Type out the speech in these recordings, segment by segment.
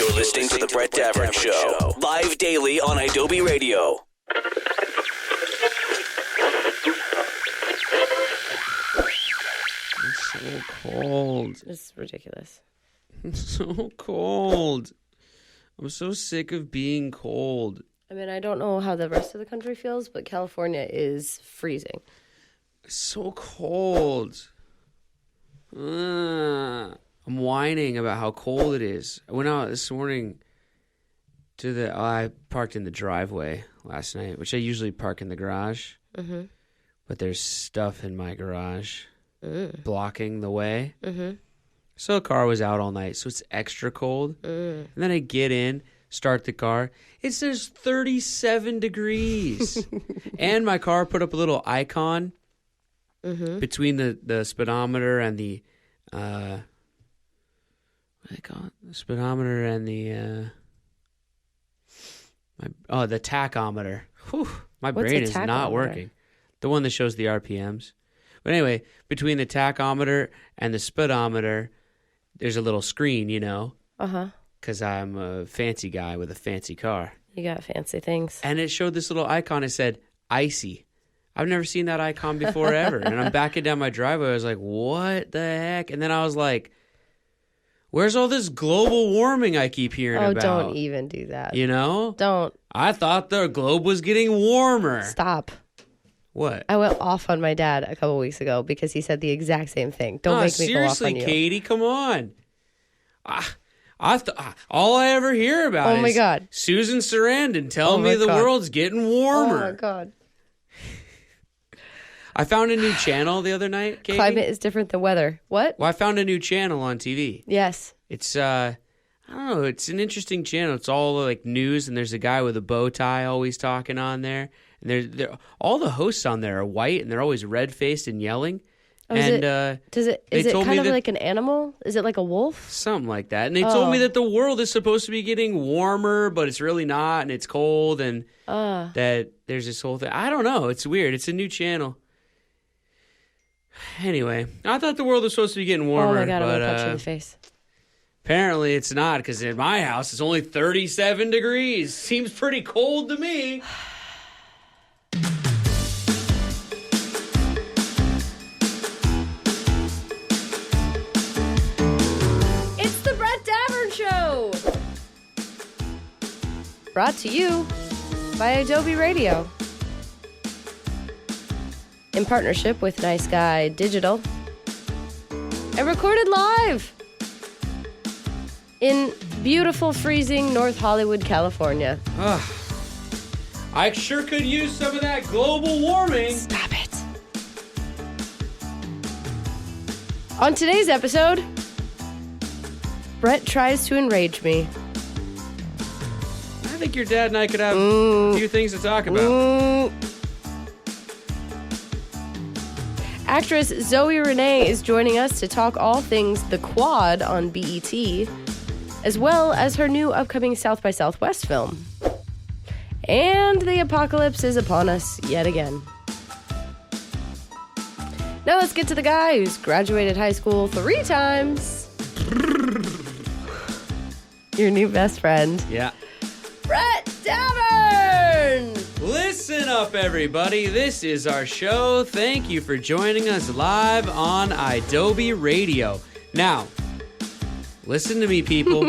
You're listening to The Brett Davern Show, live daily on Adobe Radio. It's so cold. It's ridiculous. It's so cold. I'm so sick of being cold. I mean, I don't know how the rest of the country feels, but California is freezing. It's so cold. I'm whining about how cold it is. I went out this morning I parked in the driveway last night, which I usually park in the garage. Mm-hmm. But there's stuff in my garage blocking the way. Mm-hmm. So the car was out all night, so it's extra cold. And then I get in, start the car. It says 37 degrees. And my car put up a little icon between the speedometer and the what do they call it? The speedometer and the the tachometer. Whew, my brain is not working. The one that shows the RPMs. But anyway, between the tachometer and the speedometer, there's a little screen, you know. Uh-huh. Because I'm a fancy guy with a fancy car. You got fancy things. And it showed this little icon. It said, icy. I've never seen that icon before ever. And I'm backing down my driveway. I was like, what the heck? And then I was like, where's all this global warming I keep hearing about? Oh, don't even do that. You know? Don't. I thought the globe was getting warmer. Stop. What? I went off on my dad a couple weeks ago because he said the exact same thing. Don't make me go off on you. Seriously, Katie, come on. All I ever hear about is God. Susan Sarandon telling me the world's getting warmer. Oh, my God. I found a new channel the other night, Katie. Climate is different than weather. What? Well, I found a new channel on TV. Yes. It's, I don't know, it's an interesting channel. It's all like news, and there's a guy with a bow tie always talking on there. And all the hosts on there are white, and they're always red-faced and yelling. Oh, and is it kind of like an animal? Is it like a wolf? Something like that. And they told me that the world is supposed to be getting warmer, but it's really not, and it's cold, and that there's this whole thing. I don't know. It's weird. It's a new channel. Anyway, I thought the world was supposed to be getting warmer. Oh, my God, I'm going to punch you in the face. Apparently it's not, because in my house it's only 37 degrees. Seems pretty cold to me. It's the Brett Davern Show! Brought to you by Adobe Radio. In partnership with Nice Guy Digital. And recorded live in beautiful, freezing North Hollywood, California. I sure could use some of that global warming. Stop it. On today's episode, Brett tries to enrage me. I think your dad and I could have a few things to talk about. Actress Zoe Renee is joining us to talk all things The Quad on BET, as well as her new upcoming South by Southwest film. And the apocalypse is upon us yet again. Now let's get to the guy who's graduated high school 3 times. Your new best friend. Yeah. Brett Davern! Listen up, everybody. This is our show. Thank you for joining us live on Adobe Radio. Now, listen to me, people.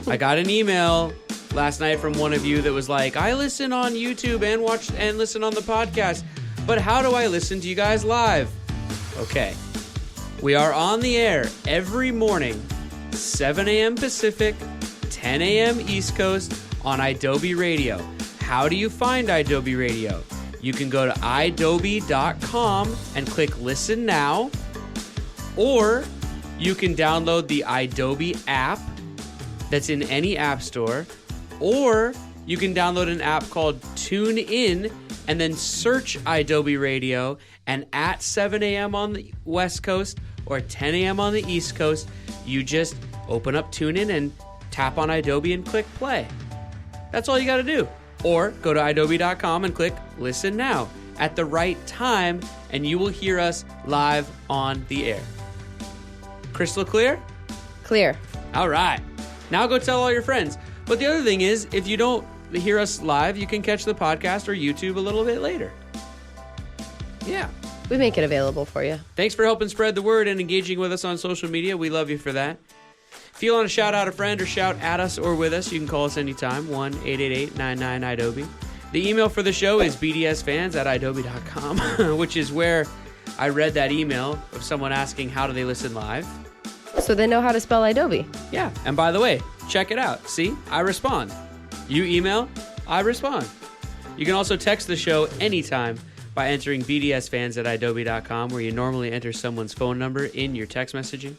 I got an email last night from one of you that was like, I listen on YouTube and watch and listen on the podcast, but how do I listen to you guys live? Okay. We are on the air every morning, 7 a.m. Pacific, 10 a.m. East Coast on Adobe Radio. How do you find Adobe Radio? You can go to adobe.com and click Listen Now, or you can download the Adobe app that's in any app store, or you can download an app called TuneIn and then search Adobe Radio, and at 7 a.m. on the West Coast or 10 a.m. on the East Coast, you just open up TuneIn and tap on Adobe and click play. That's all you got to do. Or go to adobe.com and click Listen Now at the right time, and you will hear us live on the air. Crystal clear? Clear. All right. Now go tell all your friends. But the other thing is, if you don't hear us live, you can catch the podcast or YouTube a little bit later. Yeah. We make it available for you. Thanks for helping spread the word and engaging with us on social media. We love you for that. If you want to shout out a friend or shout at us or with us, you can call us anytime, 1-888-99-IDOBE. The email for the show is bdsfans@idobe.com, which is where I read that email of someone asking how do they listen live. So they know how to spell Adobe. Yeah, and by the way, check it out. See, I respond. You email, I respond. You can also text the show anytime by entering bdsfans@idobe.com, where you normally enter someone's phone number in your text messaging.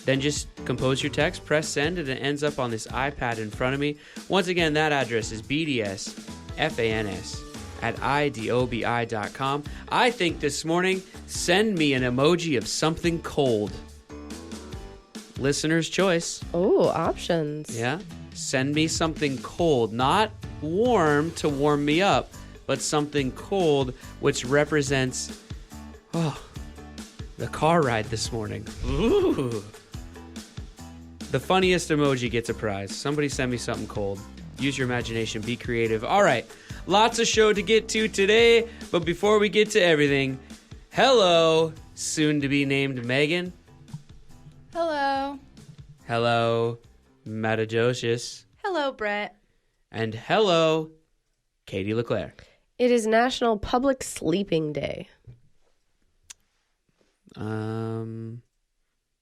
Then just compose your text, press send, and it ends up on this iPad in front of me. Once again, that address is bdsfans@idobi.com. I think this morning, send me an emoji of something cold. Listener's choice. Oh, options. Yeah. Send me something cold, not warm to warm me up, but something cold, which represents, the car ride this morning. Ooh. The funniest emoji gets a prize. Somebody send me something cold. Use your imagination. Be creative. All right. Lots of show to get to today, but before we get to everything, hello, soon to be named Megan. Hello. Hello, Matadocious. Hello, Brett. And hello, Katie LeClaire. It is National Public Sleeping Day. That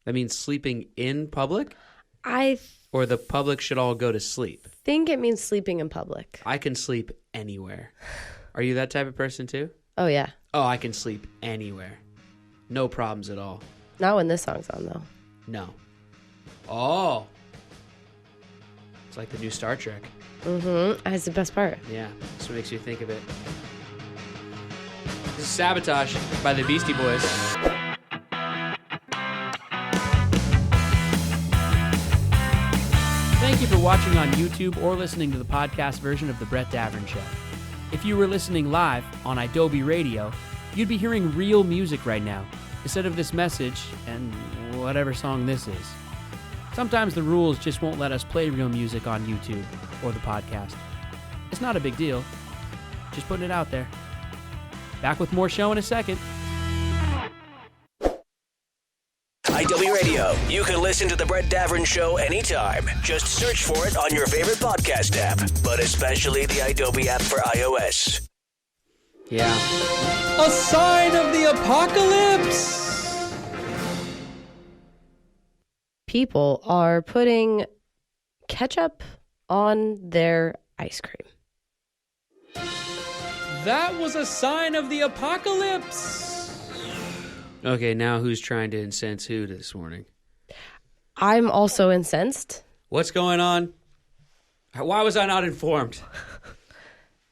means sleeping in public? I Or the public should all go to sleep? think it means sleeping in public. I can sleep anywhere. Are you that type of person too? Oh, yeah. Oh, I can sleep anywhere. No problems at all. Not when this song's on, though. No. Oh. It's like the new Star Trek. Mm-hmm. That's the best part. Yeah, that's what makes you think of it. This is Sabotage by the Beastie Boys. Thank you for watching on YouTube or listening to the podcast version of The Brett Davern Show. If you were listening live on Adobe Radio, you'd be hearing real music right now, instead of this message and whatever song this is. Sometimes the rules just won't let us play real music on YouTube or the podcast. It's not a big deal. Just putting it out there. Back with more show in a second. IW Radio. You can listen to The Brett Davern Show anytime. Just search for it on your favorite podcast app, but especially the Adobe app for iOS. Yeah. A sign of the apocalypse! People are putting ketchup on their ice cream. That was a sign of the apocalypse! Okay, now who's trying to incense who this morning? I'm also incensed. What's going on? Why was I not informed?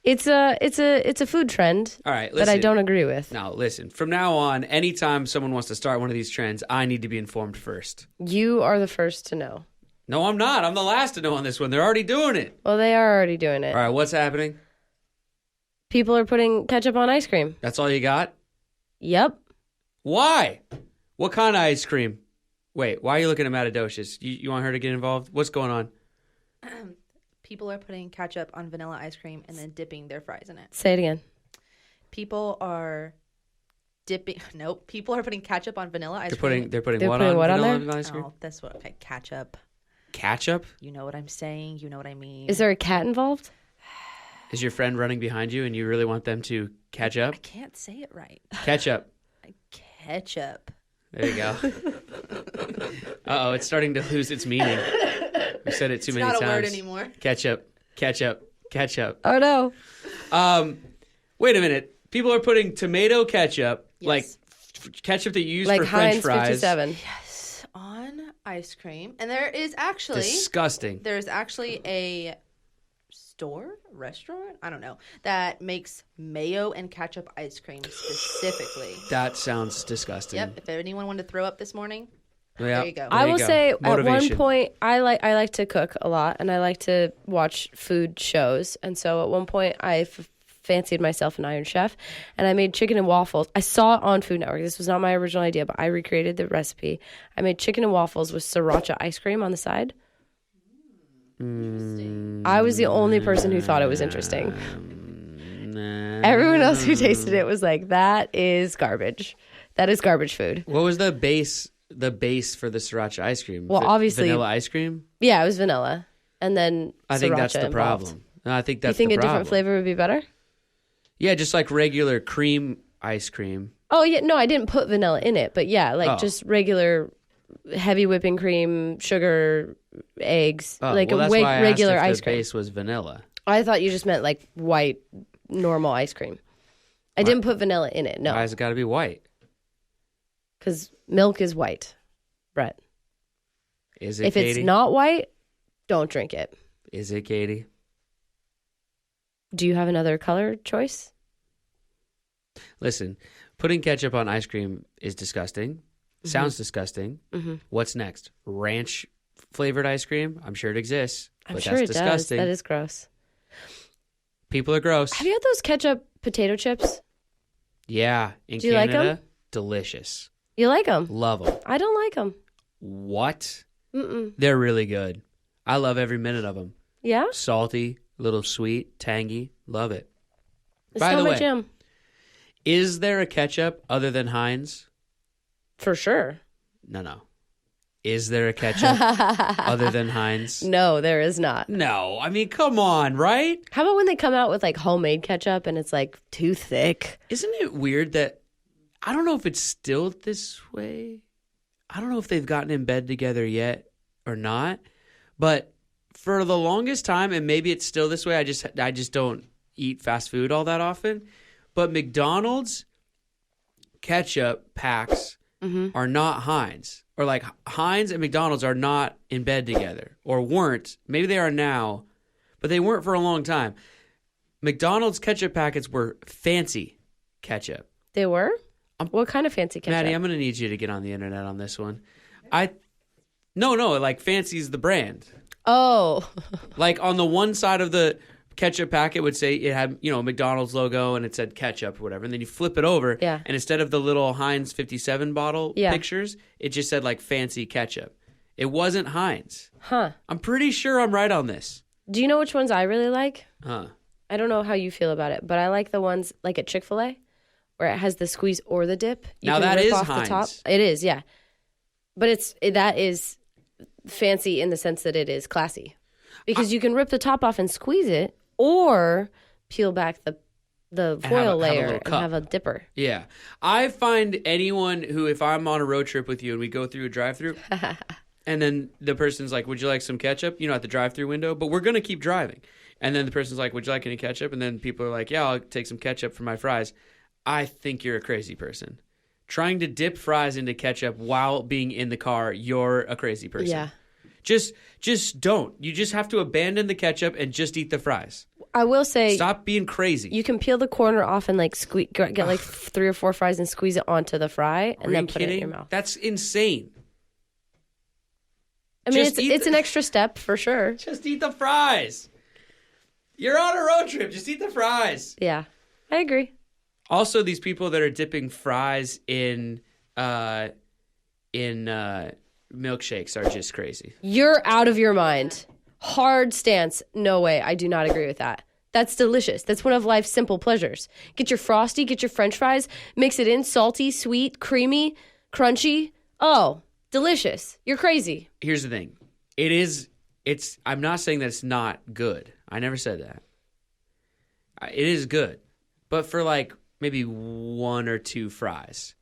It's a food trend. All right, listen. That I don't agree with. Now, listen. From now on, anytime someone wants to start one of these trends, I need to be informed first. You are the first to know. No, I'm not. I'm the last to know on this one. They're already doing it. Well, they are already doing it. All right, what's happening? People are putting ketchup on ice cream. That's all you got? Yep. Why? What kind of ice cream? Wait, why are you looking at Matadocious? You want her to get involved? What's going on? People are putting ketchup on vanilla ice cream and then dipping their fries in it. Say it again. People are People are putting ketchup on vanilla ice They're cream. putting They're what putting on what on vanilla there? ice cream? Oh, that's what. Okay, ketchup. Ketchup? You know what I'm saying. You know what I mean. Is there a cat involved? Is your friend running behind you and you really want them to catch up? I can't say it right. Ketchup. Ketchup. There you go. Uh-oh, it's starting to lose its meaning. We said it too many times. It's not a word anymore. Ketchup. Oh, no. Wait a minute. People are putting tomato ketchup, Yes. like ketchup that you use Like for French Heinz fries. 57. Yes, on ice cream. And there is actually Disgusting. there's actually a restaurant, I don't know, that makes mayo and ketchup ice cream specifically. That sounds disgusting. Yep. If anyone wanted to throw up this morning, Yeah. there you go. I will say at one Motivation. point I like to cook a lot and I like to watch food shows. And so at one point I fancied myself an Iron Chef and I made chicken and waffles. I saw it on Food Network. This was not my original idea, but I recreated the recipe. I made chicken and waffles with sriracha ice cream on the side. I was the only person who thought it was interesting. Everyone else who tasted it was like, that is garbage. That is garbage food. What was the base for the sriracha ice cream? Well, obviously vanilla ice cream. Yeah, it was vanilla, and then I think that's the involved. problem. No, I think that's You think the a different flavor would be better? Yeah, just like regular cream ice cream. Oh yeah, no, I didn't put vanilla in it, but yeah, like just regular heavy whipping cream, sugar, eggs, like well, a that's why I regular asked if ice the cream. base was vanilla. I thought you just meant like white, normal ice cream. I didn't put vanilla in it. No, Why has it got to be white? because milk is white, Brett. Is it? If Katie? it's not white, don't drink it. Is it, Katie? Do you have another color choice? Listen, putting ketchup on ice cream is disgusting. Sounds disgusting. What's next? Ranch flavored ice cream? I'm sure it exists. I'm but sure that's it disgusting. does. That is gross. People are gross. Have you had those ketchup potato chips? Yeah. In Do you like Canada, 'em? delicious. You like them? Love them. I don't like them. What? Mm-mm. They're really good. I love every minute of them. Yeah? Salty, a little sweet, tangy. Love it. It's By not the my way, jam. is there a ketchup other than Heinz? For sure. No. Is there a ketchup other than Heinz? No, there is not. No. I mean, come on, right? How about when they come out with like homemade ketchup and it's like too thick? Isn't it weird that I don't know if it's still this way. I don't know if they've gotten in bed together yet or not. But for the longest time, and maybe it's still this way, I just don't eat fast food all that often. But McDonald's ketchup packs are not Heinz. Or like Heinz and McDonald's are not in bed together. Or weren't. Maybe they are now. But they weren't for a long time. McDonald's ketchup packets were fancy ketchup. They were? What kind of fancy ketchup? Maddie, I'm going to need you to get on the internet on this one. No, like Fancy's the brand. Oh. Like on the one side of the ketchup packet would say it had, McDonald's logo and it said ketchup or whatever. And then you flip it over. Yeah. And instead of the little Heinz 57 bottle Yeah. pictures, it just said like fancy ketchup. It wasn't Heinz. Huh. I'm pretty sure I'm right on this. Do you know which ones I really like? Huh. I don't know how you feel about it, but I like the ones like at Chick-fil-A where it has the squeeze or the dip. You Now can that rip is off Heinz. the top. It is, yeah. But that is fancy in the sense that it is classy. Because you can rip the top off and squeeze it or peel back the foil layer and have a dipper. Yeah. I find anyone who, if I'm on a road trip with you and we go through a drive-thru and then the person's like, would you like some ketchup? At the drive-thru window, but we're going to keep driving. And then the person's like, would you like any ketchup? And then people are like, yeah, I'll take some ketchup for my fries. I think you're a crazy person. Trying to dip fries into ketchup while being in the car, you're a crazy person. Yeah. Just don't. You just have to abandon the ketchup and just eat the fries. I will say, Stop being crazy. you can peel the corner off and like get like 3 or 4 fries and squeeze it onto the fry and Are then you put it in kidding? your mouth. That's insane. I mean, Just eat it's an extra step for sure. Just eat the fries. You're on a road trip. Just eat the fries. Yeah, I agree. Also, these people that are dipping fries in milkshakes are just crazy. You're out of your mind. Hard stance. No way. I do not agree with that. That's delicious. That's one of life's simple pleasures. Get your Frosty, get your French fries, mix it in, salty, sweet, creamy, crunchy. Oh, delicious. You're crazy. Here's the thing. I'm not saying that it's not good. I never said that. It is good. But for like maybe 1 or 2 fries.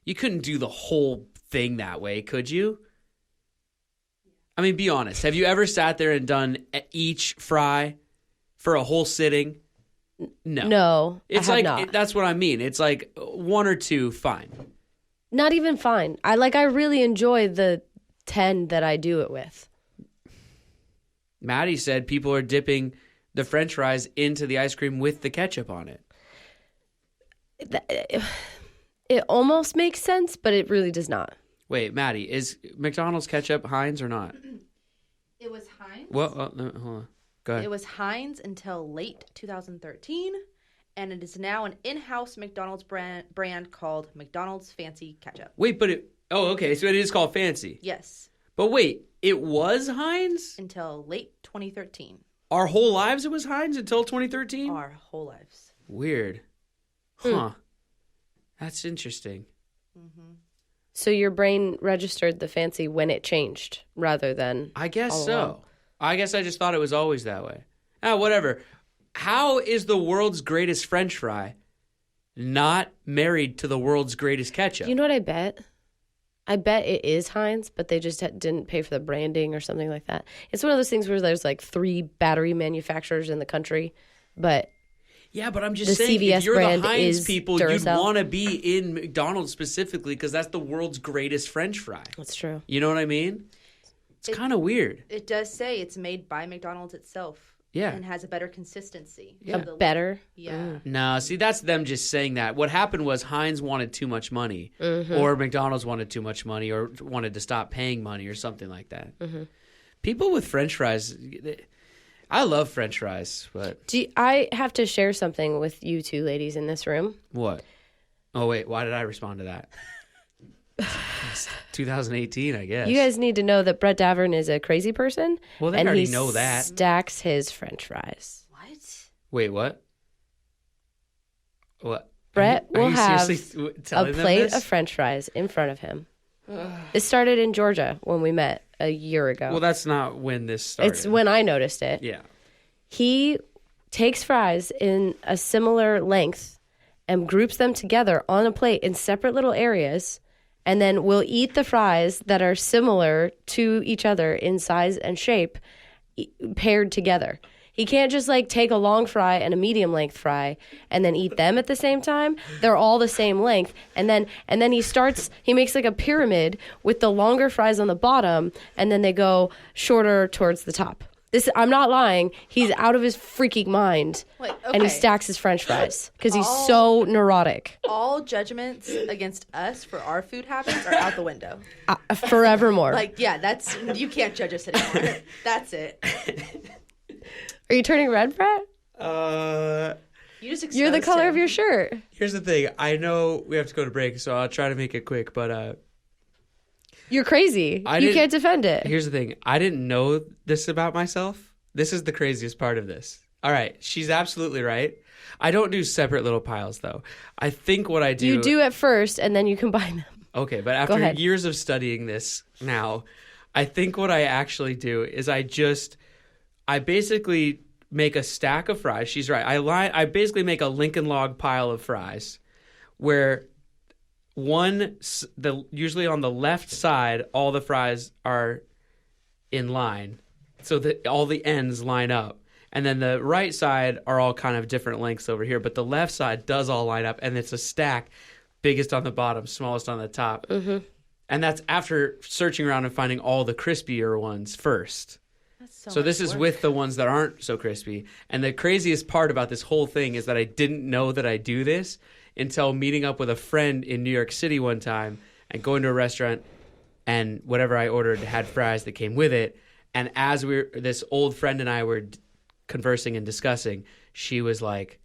You couldn't do the whole thing that way, could you? I mean, be honest. Have you ever sat there and done each fry for a whole sitting? No. No, It's I have like not. that's what I mean. It's like 1 or 2, fine. Not even fine. I really enjoy the 10 that I do it with. Maddie said people are dipping the French fries into the ice cream with the ketchup on it. It almost makes sense, but it really does not. Wait, Maddie, is McDonald's ketchup Heinz or not? It was Heinz. Well, hold on. Go ahead. It was Heinz until late 2013, and it is now an in-house McDonald's brand called McDonald's Fancy Ketchup. Wait, but okay, so it is called Fancy. Yes. But wait, it was Heinz? Until late 2013. Our whole lives it was Heinz until 2013? Our whole lives. Weird. Huh. That's interesting. Mm-hmm. So your brain registered the fancy when it changed rather than I guess all so. along. I guess I just thought it was always that way. Whatever. How is the world's greatest French fry not married to the world's greatest ketchup? You know what I bet? I bet it is Heinz, but they just didn't pay for the branding or something like that. It's one of those things where there's like 3 battery manufacturers in the country, but yeah, but I'm just the saying, CVS if you're the brand Heinz is people, Duracell. you'd want to be in McDonald's specifically because that's the world's greatest French fry. That's true. You know what I mean? It's kind of weird. It does say it's made by McDonald's itself. Yeah. And has a better consistency. Yeah. of the- Better? Yeah. No, see, that's them just saying that. What happened was Heinz wanted too much money, or McDonald's wanted too much money, or wanted to stop paying money, or something like that. People with French fries, I love French fries, but I have to share something with you two ladies in this room. what? Oh, wait, why did I respond to that? It's 2018, I guess. You guys need to know that Brett Davern is a crazy person. Well, they and already he know that. stacks his French fries. What? Wait, what? What? Brett Are will you have seriously a telling them plate this? of French fries in front of him. It started in Georgia when we met a year ago. Well, that's not when this started. It's when I noticed it. Yeah. He takes fries in a similar length and groups them together on a plate in separate little areas, and then will eat the fries that are similar to each other in size and shape paired together. He can't just like take a long fry and a medium length fry and then eat them at the same time. They're all the same length. And then he makes like a pyramid with the longer fries on the bottom, and then they go shorter towards the top. I'm not lying. He's out of his freaking mind. Wait, And he okay. stacks his French fries because he's so neurotic. All judgments against us for our food habits are out the window. Forevermore. Like, yeah, you can't judge us anymore. That's it. Are you turning red, Brett? You just You're the exposed color him. of your shirt. Here's the thing. I know we have to go to break, so I'll try to make it quick, but You're crazy. You didn't- can't defend it. here's the thing. I didn't know this about myself. This is the craziest part of this. All right. She's absolutely right. I don't do separate little piles, though. I think what I do... You do at first, and then you combine them. Okay, but Go after ahead. years of studying this now, I think what I actually do is I basically make a stack of fries. She's right. I basically make a Lincoln log pile of fries where usually on the left side, all the fries are in line so that all the ends line up. And then the right side are all kind of different lengths over here, but the left side does all line up, and it's a stack, biggest on the bottom, smallest on the top. Mm-hmm. And that's after searching around and finding all the crispier ones first. So this is with the ones that aren't so crispy. And the craziest part about this whole thing is that I didn't know that I do this until meeting up with a friend in New York City one time and going to a restaurant, and whatever I ordered had fries that came with it. And as this old friend and I were conversing and discussing, she was like,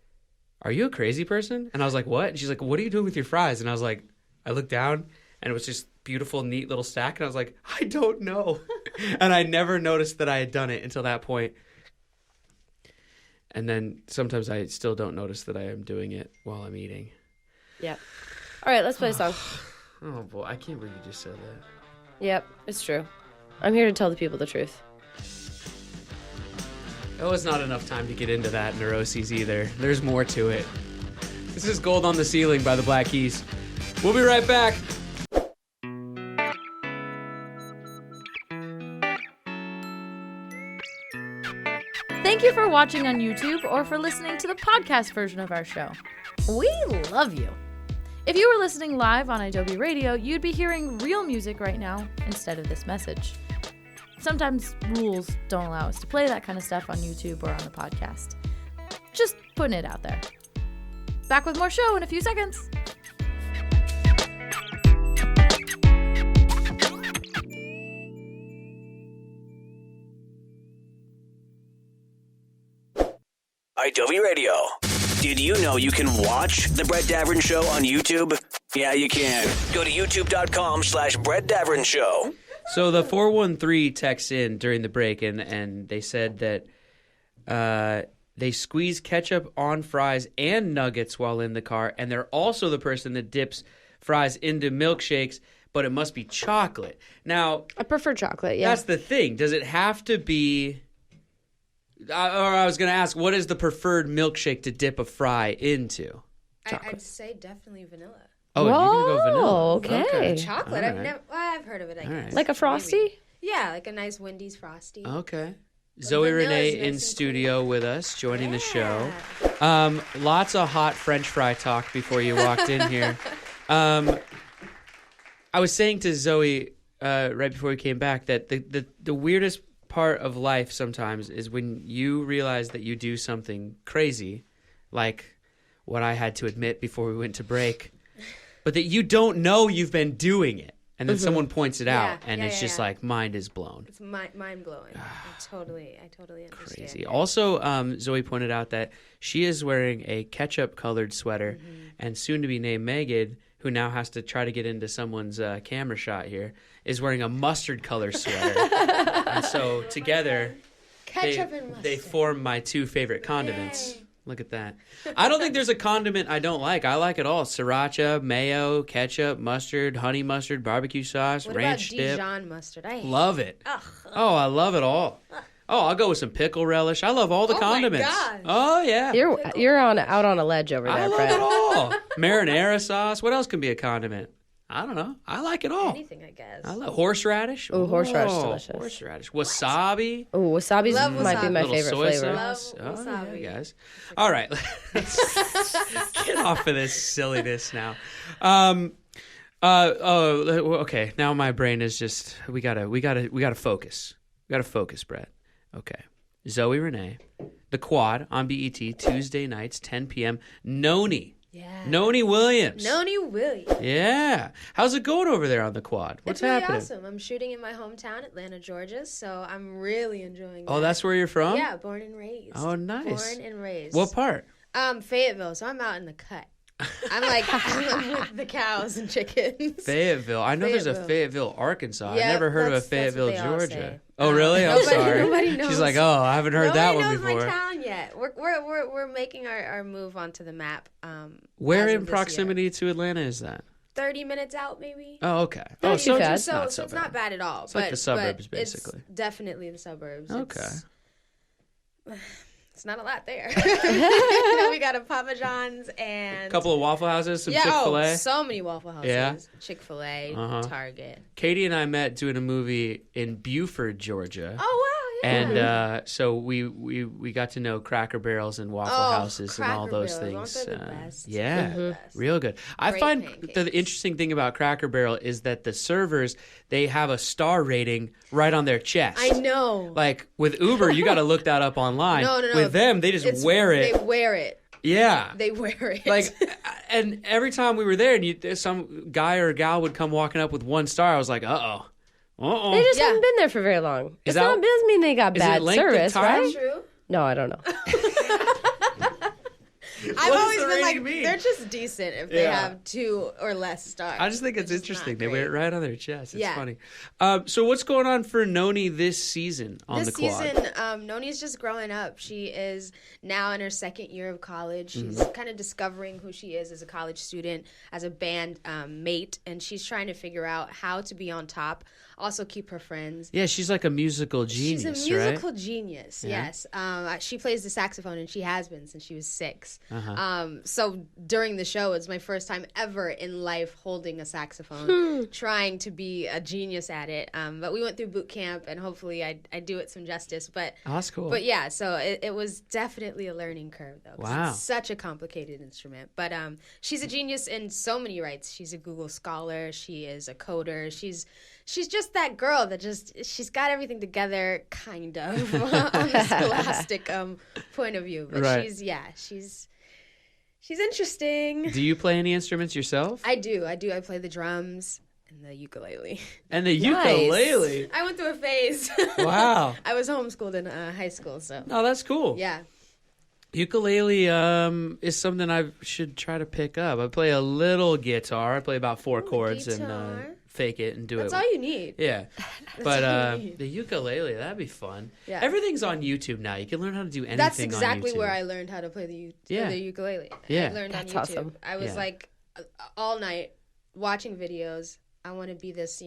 "Are you a crazy person?" And I was like, "What?" And she's like, "What are you doing with your fries?" And I was like, I looked down, and it was just beautiful, neat little stack. And I was like, I don't know. And I never noticed that I had done it until that point. And then sometimes I still don't notice that I am doing it while I'm eating. Yeah. All right, let's play a song. Oh, boy. I can't believe you just said that. Yep, it's true. I'm here to tell the people the truth. It was not enough time to get into that neuroses either. There's more to it. This is Gold on the Ceiling by the Black Keys. We'll be right back. Thank you for watching on YouTube or for listening to the podcast version of our show. We love you. If you were listening live on Adobe Radio, you'd be hearing real music right now instead of this message. Sometimes rules don't allow us to play that kind of stuff on YouTube or on the podcast. Just putting it out there. Back with more show in a few seconds. Adobe Radio. Did you know you can watch The Brett Davern Show on YouTube? Yeah, you can. Go to youtube.com/Brett Davern Show. So the 413 texts in during the break, and they said that they squeeze ketchup on fries and nuggets while in the car, and they're also the person that dips fries into milkshakes, but it must be chocolate. Now, I prefer chocolate, yeah. that's the thing. Does it have to be... or I was going to ask, what is the preferred milkshake to dip a fry into? I'd say definitely vanilla. Oh, you're going to go vanilla. Okay. Chocolate. All right. I've heard of it, I guess. right. Like a Frosty? Yeah, like a nice Wendy's Frosty. Okay. Zoe vanilla Renee is nice in and studio with us, joining the show. Yeah. Lots of hot French fry talk before you walked in here. I was saying to Zoe right before we came back that the weirdest part of life sometimes is when you realize that you do something crazy, like what I had to admit before we went to break, but that you don't know you've been doing it. And then someone points it out, and it's just like mind is blown. It's mind blowing. I totally understand. Crazy. Also, Zoe pointed out that she is wearing a ketchup-colored sweater, and soon-to-be named Megan, who now has to try to get into someone's camera shot here, is wearing a mustard-colored sweater. And so together, Ketchup and mustard. they form my two favorite condiments. Yay. Look at that. I don't think there's a condiment I don't like. I like it all. Sriracha, mayo, ketchup, mustard, honey mustard, barbecue sauce, What ranch about dip. Dijon mustard? I hate Love it. Ugh. Oh, I love it all. Oh, I'll go with some pickle relish. I love all the condiments. gosh. Oh, yeah. You're out on a ledge over there, I love Brett. it all. Marinara sauce. What else can be a condiment? I don't know. I like it all. Anything, I guess. I love horseradish. Ooh, horseradish is Oh, delicious. Horseradish. Wasabi. Oh, wasabi Love might be my wasabi. favorite Little soy flavor. sauce. Love Oh, wasabi. yeah, guys. All right. Let's get off of this silliness now. Okay. Now my brain is just we gotta focus. We gotta focus, Brett. Okay. Zoe Renee, The Quad on BET Tuesday nights, 10 p.m. Noni. Yeah. Noni Williams. Noni Williams. Yeah. How's it going over there on the Quad? What's It's really happening? awesome. I'm shooting in my hometown, Atlanta, Georgia, so I'm really enjoying that. Oh, that's where you're from? Yeah, born and raised. Oh, nice. Born and raised. What part? Fayetteville, so I'm out in the cut. I'm like I'm with the cows and chickens. Fayetteville. I know there's a Fayetteville, Arkansas. I Yeah, never heard of a that's what Fayetteville, they all Georgia. say. Oh, really? I'm sorry. Nobody knows. She's like, oh, I haven't heard that one Nobody before. knows my town yet. We're making our move onto the map. Where as in of this proximity to Atlanta is that? year. 30 minutes out, maybe. Oh, okay. Not Oh, too bad. it's not so it's bad. not bad at all. It's like the suburbs, basically. It's definitely the suburbs. Okay. It's not a lot there. We got a Papa John's and A couple of Waffle Houses, some Chick-fil-A. Oh, so many Waffle Houses. Yeah? Chick-fil-A, Target. Katie and I met doing a movie in Buford, Georgia. Oh wow! Yeah. And so we got to know Cracker Barrels and Waffle Houses and all Cracker those Barrels, things. aren't they the best? Yeah, They're the best. real good. I Great find pancakes. the interesting thing about Cracker Barrel is that the servers, they have a star rating right on their chest. I know. Like with Uber, you got to look that up online. No. With them, they just wear it. They wear it. Yeah. They wear it. Like, and every time we were there, and some guy or gal would come walking up with 1 star, I was like, uh-oh. They just haven't been there for very long. Is It doesn't mean they got is it bad length of service, time? right? True. No, I don't know. I've does always the been like, rating mean? they're just decent if they Yeah. have 2 or less stars. I just think it's Which is interesting. not They wear it great. right on their chest. It's Yeah. funny. So what's going on for Noni this season on This the Quad? season, Noni's just growing up. She is now in her 2nd year of college. She's kind of discovering who she is as a college student, as a band mate, and she's trying to figure out how to be on top, also keep her friends. Yeah, she's like a musical genius, She's a musical right? genius, Yeah. yes. She plays the saxophone, and she has been since she was 6. Uh-huh. So during the show, it's my first time ever in life holding a saxophone, trying to be a genius at it. But we went through boot camp, and hopefully I do it some justice. But Oh, that's cool. But yeah, so it was definitely a learning curve, though. 'Cause Wow. It's such a complicated instrument. But she's a genius in so many rights. She's a Google Scholar. She is a coder. She's just that girl that she's got everything together, kind of, on a scholastic point of view. But Right. she's interesting. Do you play any instruments yourself? I do. I play the drums and the ukulele. And the Nice. ukulele. I went through a phase. Wow. I was homeschooled in high school, so Oh, that's cool. yeah. Ukulele is something I should try to pick up. I play a little guitar. I play about 4 chords and guitar. fake it and do That's it. all you need. Yeah. But all you need. the ukulele, that'd be fun. Yeah. Everything's on YouTube now. You can learn how to do anything That's on exactly YouTube. where I learned how to play the ukulele. Yeah. I learned That's on YouTube. awesome. I was like all night watching videos. I want to be this,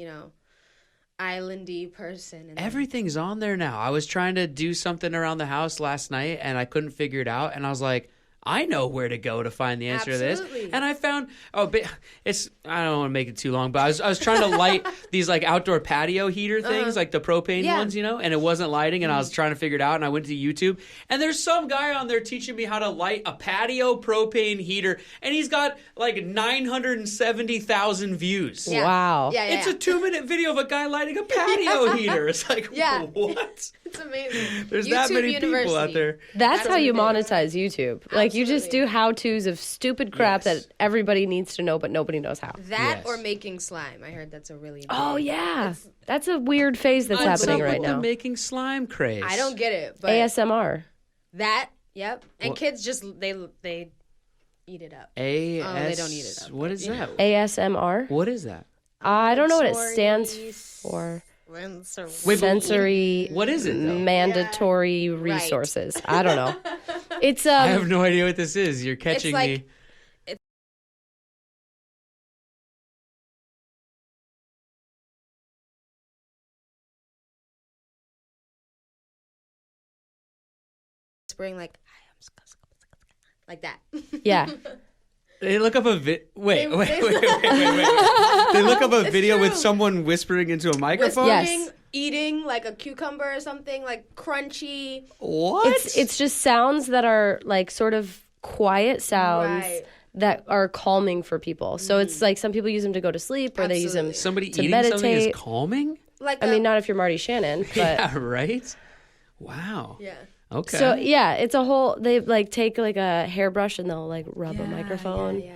islandy person. And Everything's on there now. I was trying to do something around the house last night and I couldn't figure it out. And I was like, I know where to go to find the answer to this. Absolutely. And I found, I don't want to make it too long, but I was trying to light these like outdoor patio heater things, like the propane Yeah. ones, and it wasn't lighting. And I was trying to figure it out. And I went to YouTube and there's some guy on there teaching me how to light a patio propane heater. And he's got like 970,000 views. Yeah. Wow. Yeah, It's a 2-minute video of a guy lighting a patio heater. It's like, Yeah. what? It's amazing. There's YouTube that many people out University. there. That's how what you it is. monetize YouTube. Like you just Absolutely. do how-tos of stupid crap Yes. that everybody needs to know, but nobody knows how. That Yes. or making slime. I heard that's a really Oh big- yeah, that's a weird phase that's What's happening up right with the now. making slime craze? I don't get it, but ASMR. that, yep. And What- kids just they eat it up. AS. Oh, they don't eat it up, What but, is you that? ASMR. What is that? I don't know what it Sensory stands for. Wait, but Sensory. What is it though? Mandatory resources. I don't know. It's I have no idea what this is. You're catching like- me. whispering like that. yeah. They look up a wait. They look up a video with true. someone whispering into a microphone. Yes. Eating like a cucumber or something, like crunchy. What? It's just sounds that are like sort of quiet sounds Right. that are calming for people. So it's like some people use them to go to sleep or they use them Somebody to eating something is meditate. calming. Like I mean, not if you're Marty Shannon, but Yeah, right. Wow. yeah. Okay. so yeah, it's a whole. They like take like a hairbrush and they'll like rub a microphone Yeah.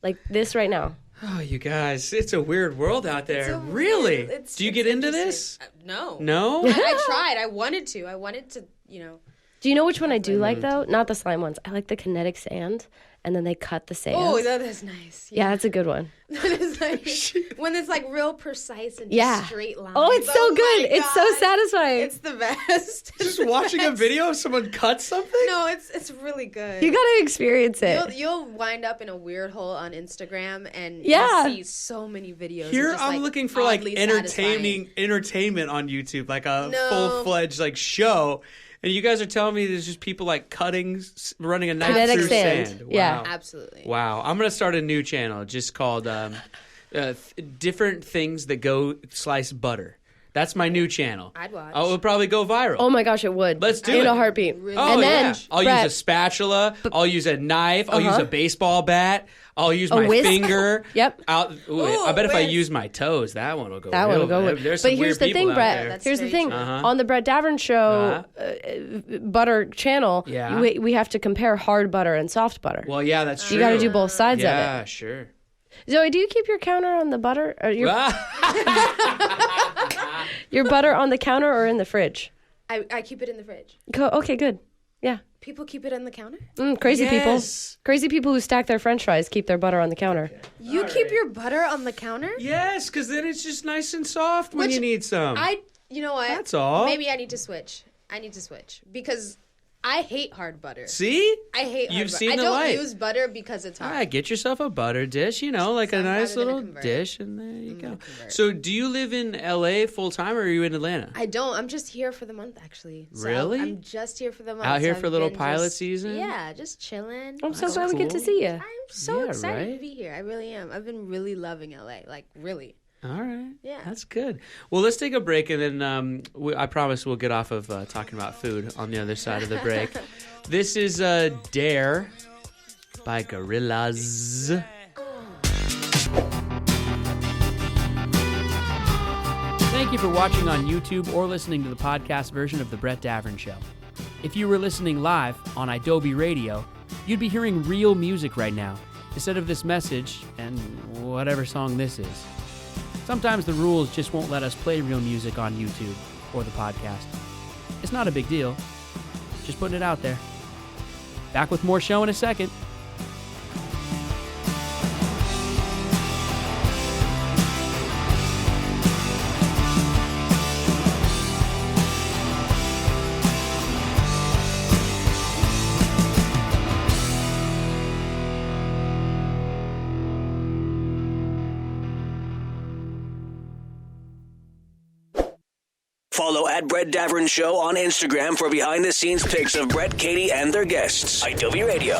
like this right now. Oh, you guys, it's a weird world out there. So really? it's- Do you it's get into this? interesting. No. No. I tried. I wanted to. Do you know which one I do like though? Not the slime ones. I like the kinetic sand, and then they cut the sand. Oh, that is nice. yeah, that's a good one. That is nice. When it's like real precise and just Yeah. straight lines. Oh, it's so my good. It's so God. satisfying. It's the best. Just watching a video of someone cut something? No, it's really good. You gotta experience it. You'll wind up in a weird hole on Instagram and Yeah. you see so many videos. of Here just, I'm like, looking for like oddly entertainment on YouTube, like a No. full-fledged like show. And you guys are telling me there's just people like running a knife Kinetic through sand. sand. Wow. Yeah. Absolutely. Wow. I'm going to start a new channel just called Different Things That Go Slice Butter. That's my new channel. I'd watch. Oh, it'll probably go viral. Oh my gosh, it would. Let's do in it. a heartbeat. Really? Oh, and then yeah. I'll Brett, use a spatula. I'll use a knife. I'll use a baseball bat. I'll use my whisk. finger. Yep. I bet if I whisk. use my toes, that one will go. That one will go with. There's But some here's weird the people thing, out Brett. there. That's Here's the very thing. true. On the Brett Davern show, butter channel, Yeah. we have to compare hard butter and soft butter. Well, yeah, that's true. You got to do both sides Yeah, of sure. it. Zoe, do you keep your counter on the butter? Or your butter on the counter or in the fridge? I keep it in the fridge. Okay, good. Yeah. People keep it on the counter? Crazy Yes. people. Crazy people who stack their French fries keep their butter on the counter. You keep your butter on the counter? Yes, because then it's just nice and soft when Which you need some. You know what? That's all. Maybe I need to switch. Because I hate hard butter. See? I hate hard You've butter. seen I the don't light. use butter because it's hard. Ah, get yourself a butter dish, like So a I'm nice probably gonna little convert. dish, and there you go. convert. So, do you live in LA full time, or are you in Atlanta? I don't. I'm just here for the month, actually. So Really? I'm just here for the month. Out here So for a I've little been pilot just- season? Yeah, just chilling. I'm so That's glad we get to cool. see you. I'm so Yeah, excited right? to be here. I really am. I've been really loving LA. Like, really. All right. Yeah. That's good. Well, let's take a break, and then I promise we'll get off of talking about food on the other side of the break. This is Dare by Gorillaz. Thank you for watching on YouTube or listening to the podcast version of The Brett Davern Show. If you were listening live on Adobe Radio, you'd be hearing real music right now, instead of this message and whatever song this is. Sometimes the rules just won't let us play real music on YouTube or the podcast. It's not a big deal. Just putting it out there. Back with more show in a second. Follow at Brett Davern Show on Instagram for behind-the-scenes pics of Brett, Katie, and their guests. Adobe Radio.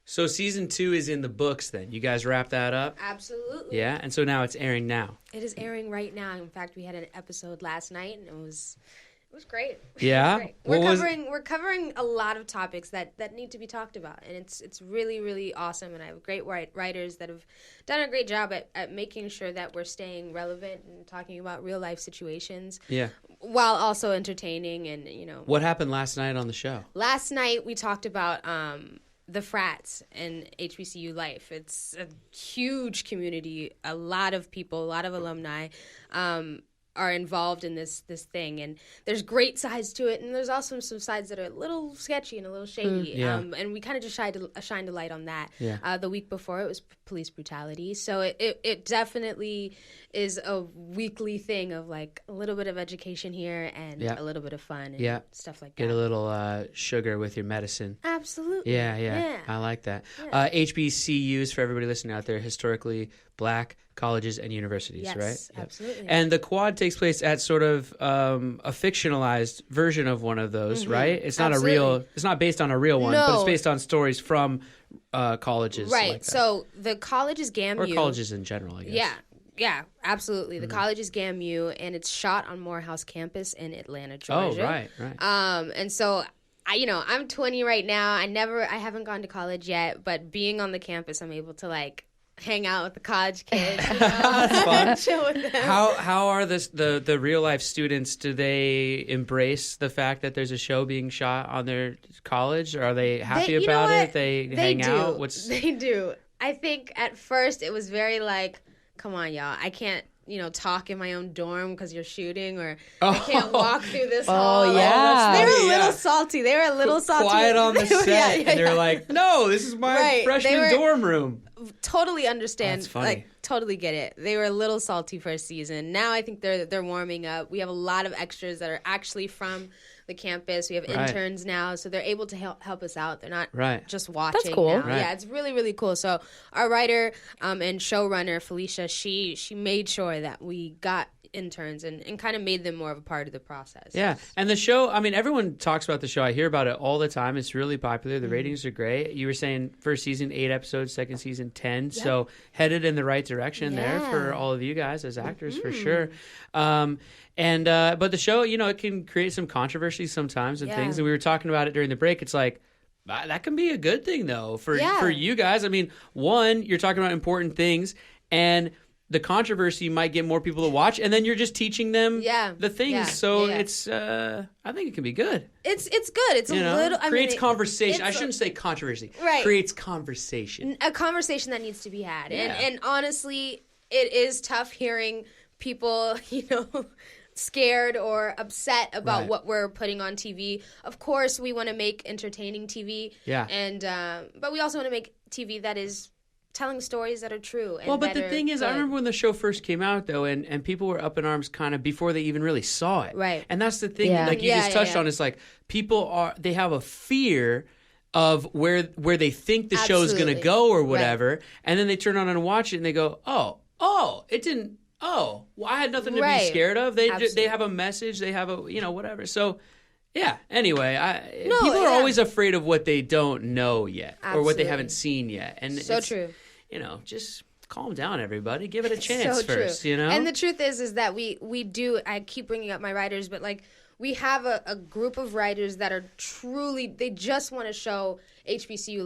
So season 2 is in the books then. You guys wrap that up? Absolutely. Yeah, and so now it's airing now. It is airing right now. In fact, we had an episode last night, and it was great. Yeah? It was great. We're covering a lot of topics that need to be talked about, and it's really, really awesome. And I have great writers that have done a great job at making sure that we're staying relevant and talking about real life situations. Yeah. While also entertaining and What happened last night on the show? Last night we talked about the frats and HBCU life. It's a huge community. A lot of people, a lot of alumni are involved in this thing, and there's great sides to it, and there's also some sides that are a little sketchy and a little shady. And we kind of just shined a light on that. The week before, it was police brutality, so it definitely is a weekly thing of like a little bit of education here and a little bit of fun and stuff like that. Get a little sugar with your medicine. Absolutely. Yeah. I like that. HBCUs, for everybody listening out there, historically black colleges and universities, right? Yes, absolutely. And the quad takes place at sort of a fictionalized version of one of those, right? It's not it's not based on a real one, but it's based on stories from colleges. Right. Like that. So the college is GAMU. Or colleges in general, I guess. Yeah, absolutely. The college is GAMU, and it's shot on Morehouse campus in Atlanta, Georgia. Oh, right. And so I'm 20 right now. I haven't gone to college yet, but being on the campus, I'm able to like hang out with the college kids. That's fun. Chill with them. How are the real life students? Do they embrace the fact that there's a show being shot on their college? Are they happy about it? They hang out? They do. I think at first it was very like, come on, y'all, I can't talk in my own dorm because you're shooting, or I can't walk through this hall. Oh, yeah. They were a little salty. They were a little salty. Quiet on the set. And they're like, no, this is my freshman dorm room. Totally understand. That's funny. Like, totally get it. They were a little salty first season. Now I think they're warming up. We have a lot of extras that are actually from the campus. We have interns now, so they're able to help us out. They're not just watching. That's cool. Now. Right. Yeah, it's really, really cool. So our writer and showrunner Felicia, she made sure that we got interns and kind of made them more of a part of the process. Yeah, and the show, I mean, everyone talks about the show. I hear about it all the time. It's really popular. The ratings are great. You were saying first season 8 episodes, second season 10. Yeah. So headed in the right direction there for all of you guys as actors for sure. But the show, it can create some controversy sometimes and things. And we were talking about it during the break. It's like, that can be a good thing though for you guys. I mean, one, you're talking about important things, and the controversy might get more people to watch, and then you're just teaching them the things. Yeah. So it's, I think it can be good. It's good. It's a little creates conversation. I shouldn't say controversy. Right. Creates conversation. A conversation that needs to be had. Yeah. And honestly, it is tough hearing people, scared or upset about what we're putting on TV. Of course, we want to make entertaining TV. Yeah. And but we also want to make TV that is telling stories that are true. And but the thing is, I remember when the show first came out, though, and people were up in arms kind of before they even really saw it. Right. And that's the thing, like you just touched on, it's like people they have a fear of where they think the show's going to go or whatever, and then they turn on and watch it and they go, oh, it didn't, well, I had nothing to be scared of. They have a message, they have a, whatever. So, yeah, anyway, people are always afraid of what they don't know yet or what they haven't seen yet. And it's true. Just calm down, everybody. Give it a chance first, And the truth is that we do, I keep bringing up my writers, but like we have a group of writers that are truly, they just want to show HBCU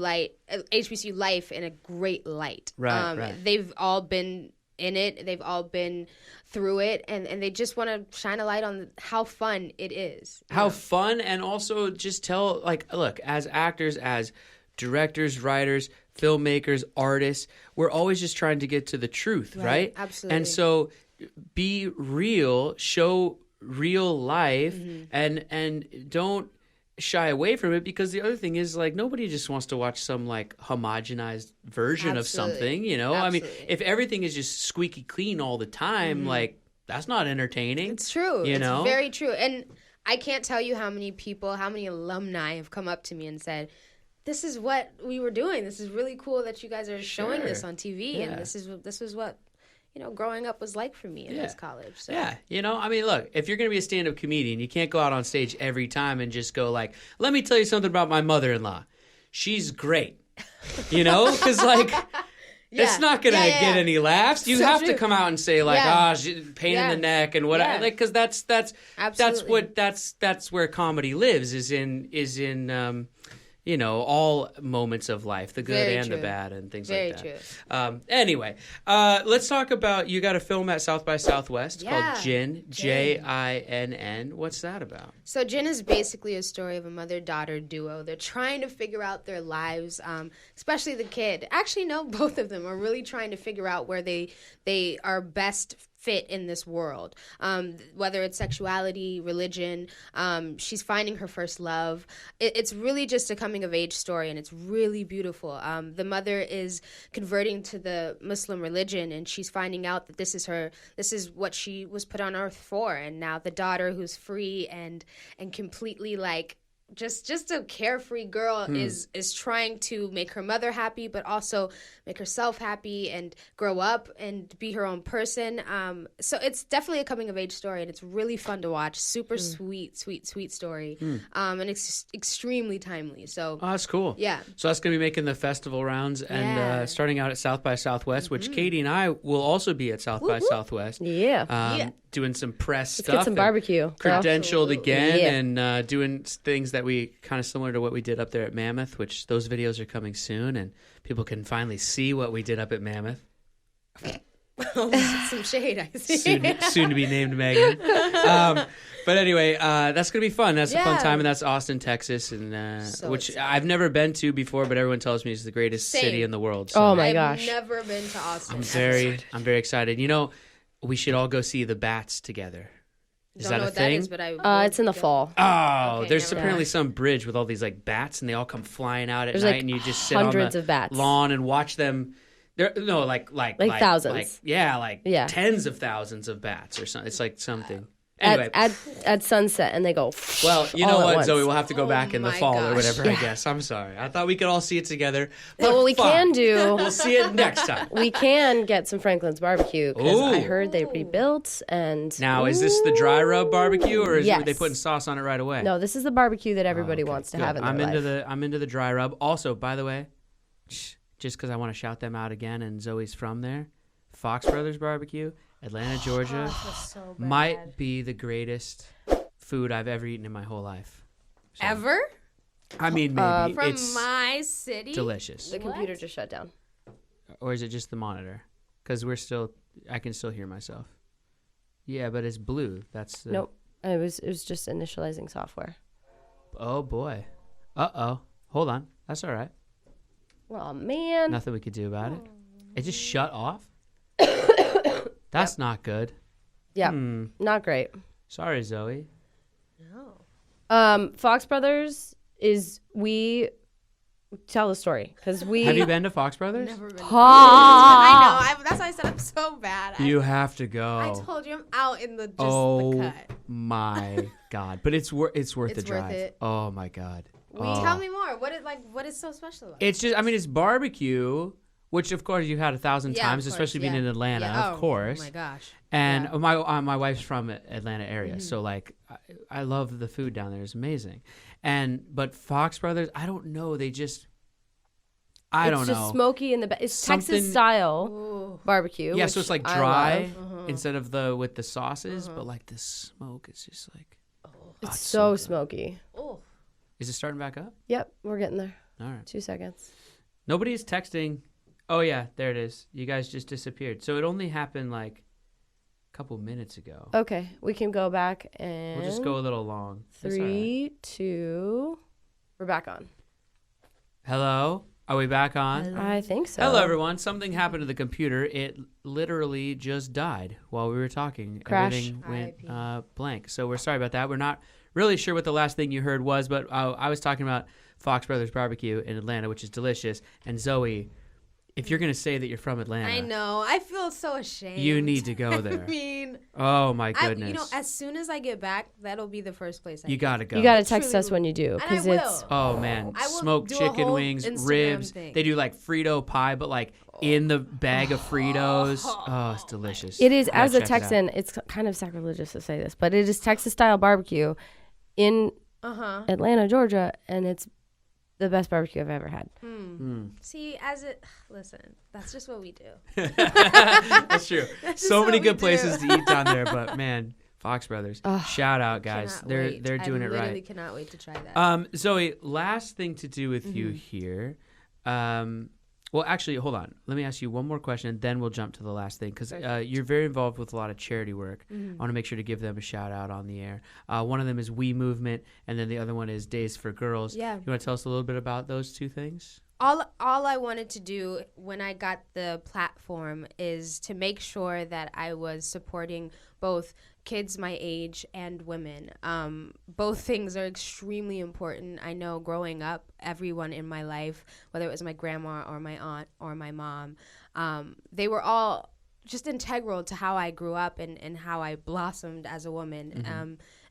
life in a great light. Right. They've all been in it. They've all been through it, and they just want to shine a light on how fun it is. How fun, and also just tell, like, look, as actors, as directors, writers, filmmakers, artists, we're always just trying to get to the truth, right? Absolutely. And so be real, show real life, and don't shy away from it, because the other thing is, like, nobody just wants to watch some like homogenized version of something, I mean, if everything is just squeaky clean all the time, like, that's not entertaining. It's true. It's very true. And I can't tell you how many people, how many alumni have come up to me and said, this is what we were doing. This is really cool that you guys are showing this on TV, and this is what growing up was like for me in this college. So. Yeah, I mean, look, if you're going to be a stand-up comedian, you can't go out on stage every time and just go like, let me tell you something about my mother-in-law. She's great, because like, it's not going to get any laughs. You have to come out and say like, she's pain in the neck and whatever, like, because that's where comedy lives is in all moments of life, the good and the bad and things like that. Very true. Anyway, let's talk about, you got a film at South by Southwest called Jinn, Jinn. What's that about? So Jinn is basically a story of a mother-daughter duo. They're trying to figure out their lives, especially the kid. Actually, no, both of them are really trying to figure out where they are best fit in this world, whether it's sexuality, religion. She's finding her first love. It's really just a coming-of-age story, and it's really beautiful. The mother is converting to the Muslim religion, and she's finding out that this is what she was put on earth for. And now the daughter, who's free and completely like just a carefree girl, is trying to make her mother happy, but also make herself happy and grow up and be her own person. So it's definitely a coming of age story, and it's really fun to watch. Super sweet story, and it's extremely timely. So that's cool. Yeah. So that's gonna be making the festival rounds and starting out at South by Southwest, which Katie and I will also be at South by Southwest. Yeah. Doing some press Let's stuff. get some barbecue. Credentialed again, and doing things that we kind of similar to what we did up there at Mammoth, which those videos are coming soon, and people can finally see what we did up at Mammoth. Some shade, I see. Soon to be named Megan. But anyway, that's going to be fun. That's a fun time, and that's Austin, Texas, and which excited. I've never been to before, but everyone tells me it's the greatest city in the world. So oh my gosh. I've never been to Austin. I'm very excited. We should all go see the Bats together. Is that a thing? That is, but it's in the fall. Oh, okay, there's apparently some bridge with all these like bats, and they all come flying out at night, and you just sit on the lawn and watch them. Like thousands. Tens of thousands of bats or something. It's like something. Anyway, at sunset, and they go. Well, you know what, Zoe? We'll have to go back in the fall or whatever. Yeah. I guess. I'm sorry. I thought we could all see it together. But what we can do, we'll see it next time. We can get some Franklin's barbecue because I heard they rebuilt. And now, is this the dry rub barbecue, or is they putting sauce on it right away? No, this is the barbecue that everybody wants to have in their life. I'm into the dry rub. Also, by the way, just because I want to shout them out again, and Zoe's from there, Fox Brothers Barbecue. Atlanta, Georgia, might be the greatest food I've ever eaten in my whole life. So, ever? I mean, maybe. From it's my city? Delicious. The computer just shut down. Or is it just the monitor? Because I can still hear myself. Yeah, but it's blue. That's Nope. It was just initializing software. Oh, boy. Uh-oh. Hold on. That's all right. Oh, man. Nothing we could do about it. It just shut off? That's not good. Yeah, not great. Sorry, Zoe. No. Fox Brothers we tell the story because we. Have you been to Fox Brothers? Never been. I know. That's why I said I'm so bad. You have to go. I told you I'm out in the the cut. My God! But it's worth the drive. It. Oh my God! Tell me more. What is so special about it? It's just. I mean, it's barbecue. Which, of course, you've had 1,000 times, especially being in Atlanta, of course. Oh, my gosh. And my wife's from Atlanta area, so, like, I love the food down there. It's amazing. But Fox Brothers, I don't know. They just, I don't know. It's just smoky in the back. It's Texas-style barbecue. Yeah, so it's, like, dry instead of with the sauces, but, like, the smoke is just, like. It's so smoky. Oh. Is it starting back up? Yep, we're getting there. All right. 2 seconds. Nobody's texting. Oh, yeah, there it is. You guys just disappeared. So it only happened like a couple minutes ago. Okay, we can go back and... We'll just go a little long. 3, 2... We're back on. Hello? Are we back on? I think so. Hello, everyone. Something happened to the computer. It literally just died while we were talking. Crash. Everything went blank. So we're sorry about that. We're not really sure what the last thing you heard was, but I was talking about Fox Brothers Barbecue in Atlanta, which is delicious. And Zoe... If you're gonna say that you're from Atlanta, I know. I feel so ashamed. you need to go there. I mean, oh my goodness! as soon as I get back, that'll be the first place. You gotta go. You gotta text Truly us when you do, And I because will. it's Oh man, I will smoked do a chicken whole wings, Instagram ribs. thing. They do like Frito pie, but like in the bag of Fritos. Oh, it's delicious. It is, You as gotta a check it out. Texan, it's kind of sacrilegious to say this, but it is Texas style barbecue in Atlanta, Georgia, and it's the best barbecue I've ever had. See, listen, that's just what we do. That's true. just So what many we good do. places to eat down there, but man, Fox Brothers, shout out guys. Cannot They're wait. doing I it literally right. cannot wait to try that. Zoe, last thing to do with you here. Well, actually, hold on. Let me ask you one more question, and then we'll jump to the last thing, because you're very involved with a lot of charity work. I want to make sure to give them a shout out on the air. One of them is We Movement, and then the other one is Days for Girls. Yeah. You want to tell us a little bit about those two things? All I wanted to do when I got the platform is to make sure that I was supporting both kids my age and women. Both things are extremely important. I know growing up, everyone in my life, whether it was my grandma or my aunt or my mom, they were all just integral to how I grew up and how I blossomed as a woman,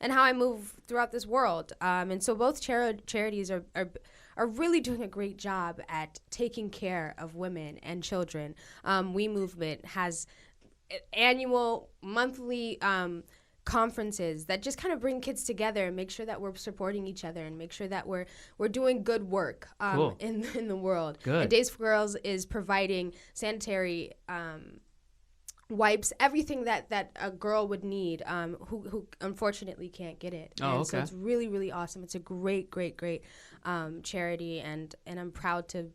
and how I move throughout this world. And so both charities are really doing a great job at taking care of women and children. We Movement has annual, monthly conferences that just kind of bring kids together and make sure that we're supporting each other and make sure that we're doing good work Cool. in the world. Good. And Days for Girls is providing sanitary wipes, everything that a girl would need, who unfortunately can't get it. Oh, And so okay. it's really, really awesome. It's a great charity, and I'm proud to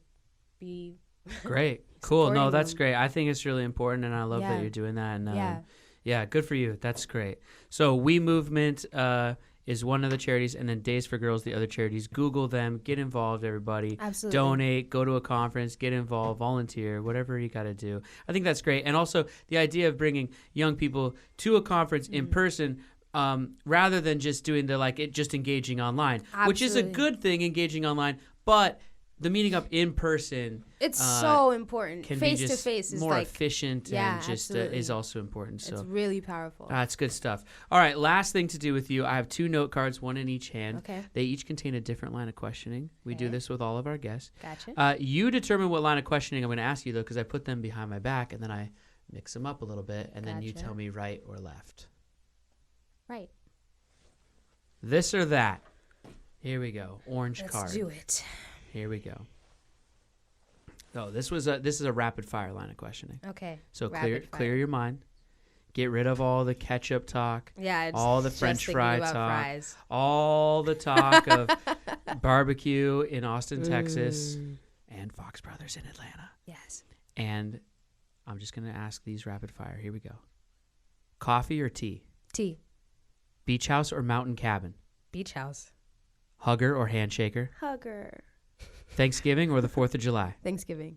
be. Great. Cool. No, supporting that's them. great. I think it's really important, and I love that Yeah. you're doing that. And Yeah. yeah, good for you. That's great. So We Movement is one of the charities, and then Days for Girls, the other charities. Google them. Get involved, everybody. Absolutely. Donate. Go to a conference. Get involved. Volunteer. Whatever you got to do. I think that's great. And also the idea of bringing young people to a conference in person, rather than just doing just engaging online, which is a Absolutely. good thing, engaging online, but the meeting up in person. It's so important. Can Face be to just face is more like efficient yeah, and just absolutely. is also important. So it's really powerful. that's good stuff. All right, last thing to do with you. I have 2 note cards, one in each hand. Okay. They each contain a different line of questioning. We do Okay. this with all of our guests. Gotcha. You determine what line of questioning I'm going to ask you, though, because I put them behind my back, and then I mix them up a little bit, and then you Gotcha. tell me right or left. Right. This or that. Here we go. Orange Let's card. do it. Here we go. Oh, this is a rapid fire line of questioning. Okay. So Rapid clear fire. your mind. Get rid of all the ketchup talk. Yeah. It's All the just French thinking fry about talk. Fries. All the talk of barbecue in Austin, Texas, and Fox Brothers in Atlanta. Yes. And I'm just going to ask these rapid fire. Here we go. Coffee or tea? Tea. Beach house or mountain cabin? Beach house. Hugger or handshaker? Hugger. Thanksgiving or the 4th of July? Thanksgiving.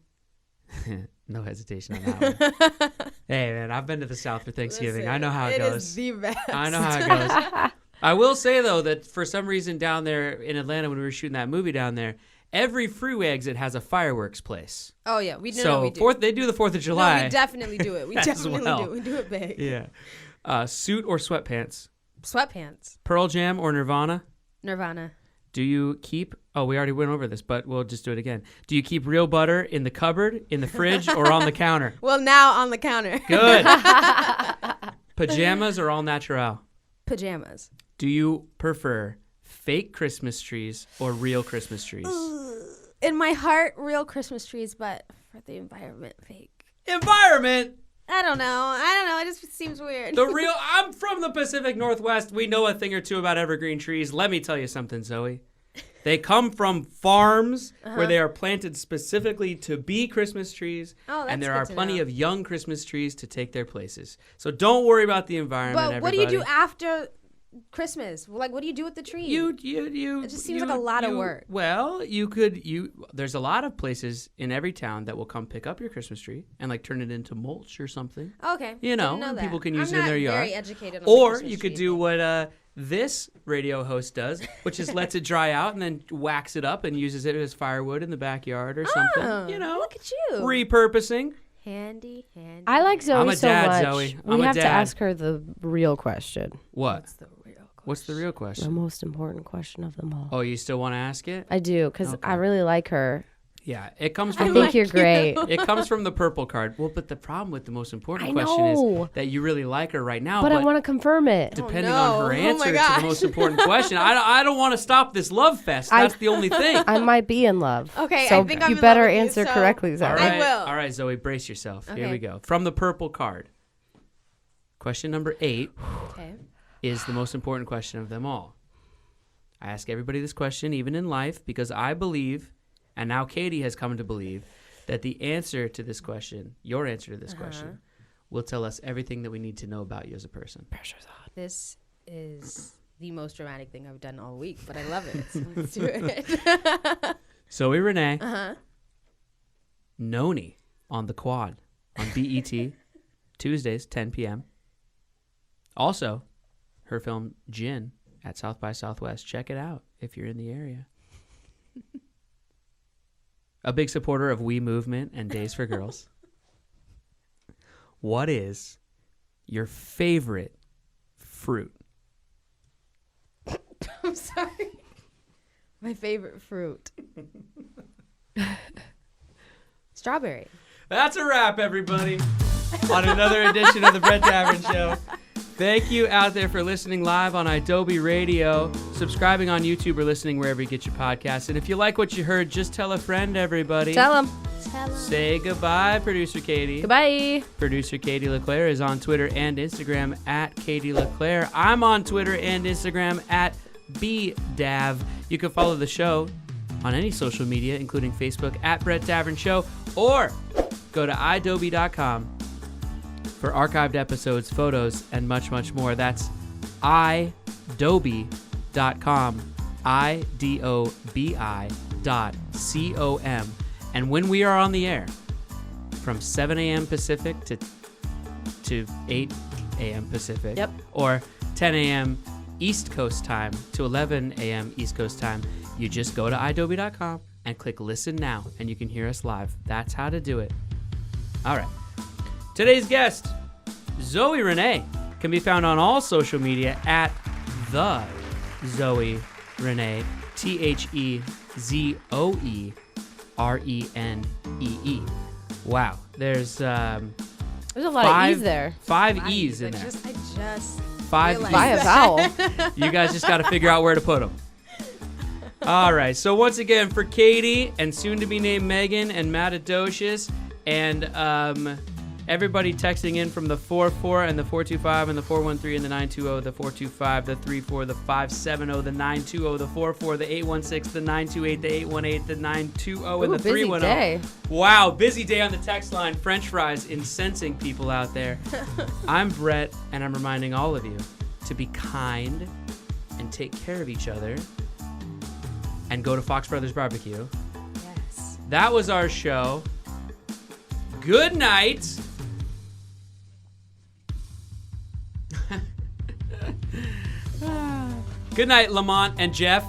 No hesitation on that one. Hey, man, I've been to the South for Thanksgiving. I know how it goes. It is the best. I know how it goes. I will say, though, that for some reason down there in Atlanta when we were shooting that movie down there, every freeway exit has a fireworks place. Oh yeah, we know. So we do. they do the 4th of July. No, we definitely do it. We as definitely well. do it. We do it big. Yeah. Suit or sweatpants? Sweatpants. Pearl Jam or Nirvana? Nirvana. Do you keep... Oh, we already went over this, but we'll just do it again. Do you keep real butter in the cupboard, in the fridge, or on the counter? Well, now on the counter. Good. Pajamas or all natural? Pajamas. Do you prefer fake Christmas trees or real Christmas trees? In my heart, real Christmas trees, but for the environment, fake. Environment! I don't know. It just seems weird. I'm from the Pacific Northwest. We know a thing or two about evergreen trees. Let me tell you something, Zoe. They come from farms where they are planted specifically to be Christmas trees. Oh, that's and there good are to plenty know. of young Christmas trees to take their places. So don't worry about the environment, But what do you do everybody. after Christmas? Like, what do you do with the tree? You It just seems like a lot of work. Well, there's a lot of places in every town that will come pick up your Christmas tree and like turn it into mulch or something. Okay. You know, Didn't know and that. people can use I'm it in their not yard. very educated on the Or Christmas you could tree do thing. what this radio host does, which is lets it dry out and then whacks it up and uses it as firewood in the backyard or something. You know, look at you. Repurposing. Handy. I like Zoe I'm a so dad, much. Zoe. We I'm a have to dad. ask her the real question. What? What's the real question? What's the real The question? most important question of them all. Oh, you still want to ask it? I do, because I really like her. Yeah, it comes I from think you're great. It comes from the purple card. Well, but the problem with the most important I question know. is that you really like her right now. But I want to confirm it. depending no. on her Oh answer my to gosh. the most important question, I don't want to stop this love fest. That's the only thing. I might be in love. Okay, so I think I'm you in better love with you, answer so- correctly, Zoe. All I right, will. All right, Zoe, brace yourself. Here Okay. we go. From the purple card. Question number 8 Okay. is the most important question of them all. I ask everybody this question, even in life, because I believe, and now Katie has come to believe, that the answer to this question, your answer to this question, will tell us everything that we need to know about you as a person. Pressure's on. This is the most dramatic thing I've done all week, but I love it. So let's do it. Zoe Renee, Noni on the Quad on BET, Tuesdays, 10 p.m. Also, her film Gin at South by Southwest. Check it out if you're in the area. A big supporter of We Movement and Days for Girls. What is your favorite fruit? I'm sorry. My favorite fruit. Strawberry. That's a wrap, everybody, on another edition of the Brett Davern Show. Thank you out there for listening live on Adobe Radio, subscribing on YouTube, or listening wherever you get your podcasts. And if you like what you heard, just tell a friend, everybody. Tell him. Say goodbye, Producer Katie. Goodbye. Producer Katie LeClaire is on Twitter and Instagram at Katie LeClaire. I'm on Twitter and Instagram at BDav. You can follow the show on any social media, including Facebook at Brett Davern Show, or go to idobi.com for archived episodes, photos, and much, much more. That's idobi.com, idobi.com. And when we are on the air, from 7 a.m. Pacific to 8 a.m. Pacific, Yep. or 10 a.m. East Coast time to 11 a.m. East Coast time, you just go to idobi.com and click Listen Now, and you can hear us live. That's how to do it. All right. Today's guest, Zoe Renee, can be found on all social media at the Zoe Renee, TheZoe Renee. Wow, there's There's a lot of E's there. 5 E's in there. I just 5 realized By a E's. vowel. You guys just got to figure out where to put them. All right, so once again, for Katie and soon to be named Megan and Matadocious and everybody texting in from the 44 and the 425 and the 413 and the 920, the 425, the 34, the 570, the 920, the 44, the 816, the 928, the 818, the 920, and Ooh, the busy 310. day. Wow, busy day on the text line. French fries incensing people out there. I'm Brett, and I'm reminding all of you to be kind and take care of each other and go to Fox Brothers Barbecue. Yes. That was our show. Good night. Good night, Lamont and Jeff.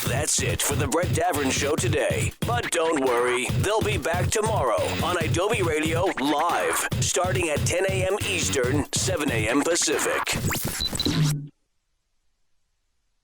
That's it for the Brett Davern Show today. But don't worry, they'll be back tomorrow on Adobe Radio Live, starting at 10 a.m. Eastern, 7 a.m. Pacific.